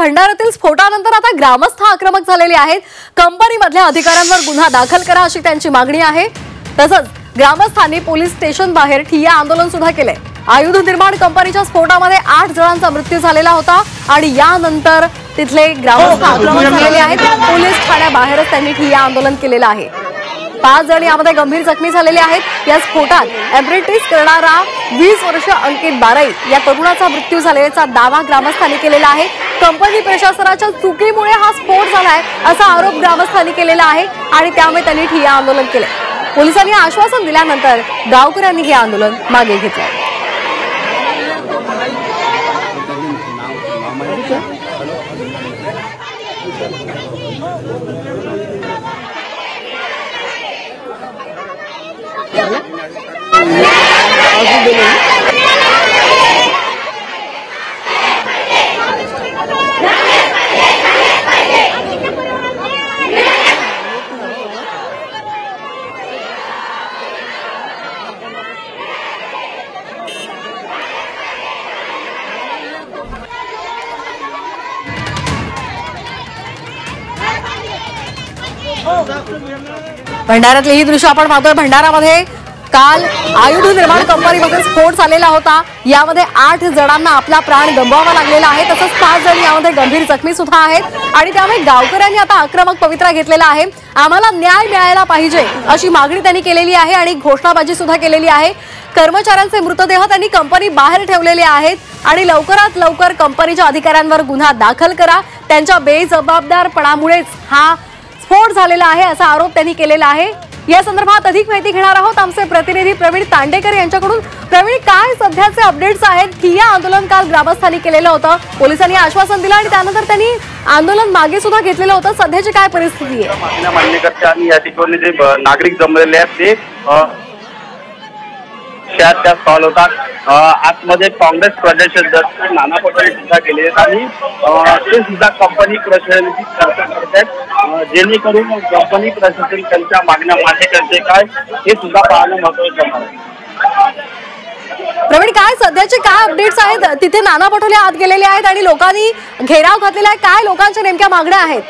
भंडाऱ्यातील स्फोटानंतर आता ग्रामस्थ आक्रमक झालेले आहेत। कंपनीमधल्या अधिकाऱ्यांवर गुन्हा दाखल करा अशी त्यांची मागणी आहे। तसंच ग्रामस्थांनी पोलीस स्टेशन बाहेर ठिय्या आंदोलन सुद्धा केले। आयुध निर्माण कंपनीच्या स्फोटामध्ये 8 जणांचा मृत्यू झालेला होता आणि यानंतर तिथले ग्रामस्थ आक्रमक झालेले आहेत। पोलीस ठाण्याबाहेरच त्यांनी ठिय्या आंदोलन केलेलं आहे। 5 जण यामध्ये गंभीर जखमी झालेले आहेत। या स्फोटात अप्रेंटिस करणारा 20 वर्ष अंकित बाराई या तरुणाचा मृत्यू झाल्याचा दावा ग्रामस्थांनी केलेला आहे। कंपनी प्रशासनाच्या चुकीमुळे हा स्फोट झालाय असा आरोप ग्रामस्थांनी केलेला आहे आणि त्यामुळे त्यांनी ठिय्या आंदोलन केले। पोलिसांनी आश्वासन दिल्यानंतर गावकऱ्यांनी हे आंदोलन मागे घेतले। भंडाऱ्यातले ही दृश्य आपण पाहतोय। भंडारामध्ये काल आयुध निर्माण कंपनीमध्ये स्फोट झालेला होता। यामध्ये 8 जणांना आपला प्राण गमवावा लागलेला आहे। तसंच 5 जण यामध्ये गंभीर जखमी सुद्धा आहेत आणि त्यामुळे गावकऱ्यांनी आता आक्रमक पवित्रा घेतलेला आहे। आम्हाला न्याय मिळायला पाहिजे अशी मागणी त्यांनी केलेली आहे आणि घोषणाबाजी सुद्धा केलेली आहे। कर्मचाऱ्यांचे मृतदेह त्यांनी कंपनी बाहेर ठेवलेले आहेत आणि लवकरात लवकर कंपनीच्या अधिकाऱ्यांवर गुन्हा दाखल करा। त्यांच्या बेजबाबदारपणामुळेच हा स्फोट झालेला आहे असा आरोप त्यांनी केलेला आहे। या संदर्भात अधिक माहिती घेणार आहोत आमचे प्रतिनिधी प्रवीण तांडेकर यांच्याकडून। प्रवीण, काय सध्याचे अपडेट्स आहेत? ठिय्या आंदोलन काल ग्रामस्थांनी केलेलं होतं, पोलिसांनी आश्वासन दिलं आणि त्यानंतर त्यांनी आंदोलन मागे सुद्धा घेतलेलं होतं। सध्याची काय परिस्थिती आहे? मान्यकर्ते आणि या ठिकाणी जे नागरिक जमलेले आहेत ते त्या स्टॉल होतात। आतमध्ये काँग्रेस प्रदेशाध्यक्ष नाना पटोले सुद्धा गेले आहेत आणि ते सुद्धा कंपनी प्रशासनाची चर्चा करत आहेत, जेणेकरून कंपनी प्रशासन त्यांच्या मागण्या मान्य करते काय हे सुद्धा पाहणं महत्त्वाचं आहे। प्रवीण, काय सध्याचे काय अपडेट्स आहेत? तिथे नाना पटोले आत गेलेले आहेत आणि लोकांनी घेराव घातलेला आहे, काय लोकांच्या नेमक्या मागण्या आहेत?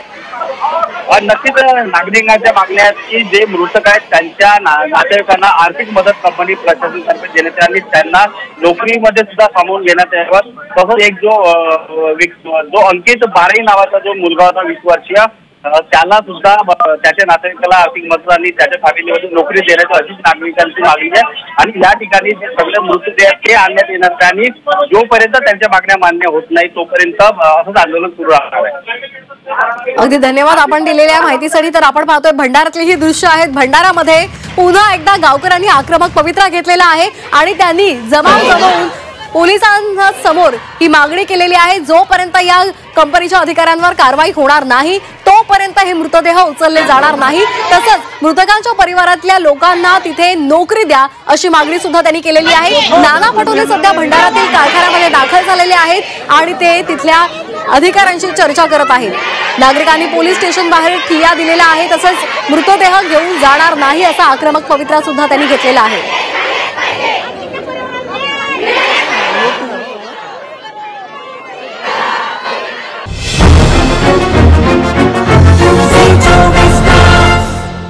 नक्कीच नागरिकांच्या मागण्या आहेत की जे मृतक आहेत त्यांच्या नातेवाईकांना आर्थिक मदत कंपनी प्रशासनातर्फे देण्यात यावी आणि त्यांना नोकरीमध्ये सुद्धा सामावून घेण्यात यावं। तसंच एक जो अंकित बाराई नावाचा जो मुलगा होता 20 वर्षीय, त्याला सुद्धा त्याच्या नातेवाईकाला आर्थिक मदत आणि त्याच्या फॅमिलीमध्ये नोकरी देण्याची अशीच नागरिकांची मागणी आहे आणि या ठिकाणी जे सगळे मृतदेह ते आणण्यात येणार आणि जोपर्यंत त्यांच्या मागण्या मान्य होत नाही तोपर्यंत असंच आंदोलन सुरू राहणार आहे। अगदी धन्यवाद आपण दिलेल्या माहितीसाठी। तर आपण पाहतोय भंडाऱ्यातली ही दृश्य आहेत। भंडारामध्ये पुन्हा एकदा गावकऱ्यांनी आक्रमक पवित्रा घेतलेला आहे आणि त्यांनी जमाव जमवून पोलिसांसमोर ही मागणी केलेली आहे। जोपर्यंत या कंपनीच्या अधिकाऱ्यांवर कारवाई होणार नाही तोपर्यंत हे मृतदेह उचलले जाणार नाही। तसंच मृतकांच्या परिवारातल्या लोकांना तिथे नोकरी द्या अशी मागणी सुद्धा त्यांनी केलेली आहे। नाना पटोले सध्या भंडाऱ्यातील कारखान्यामध्ये दाखल झालेले आहेत आणि ते तिथल्या अधिकाऱ्यांशी चर्चा करत आहेत। नागरिकांनी पोलीस स्टेशन बाहेर ठिय्या दिलेला आहे, तसंच मृतदेह घेऊन जाणार नाही असा आक्रमक पवित्रा सुद्धा त्यांनी घेतलेला आहे।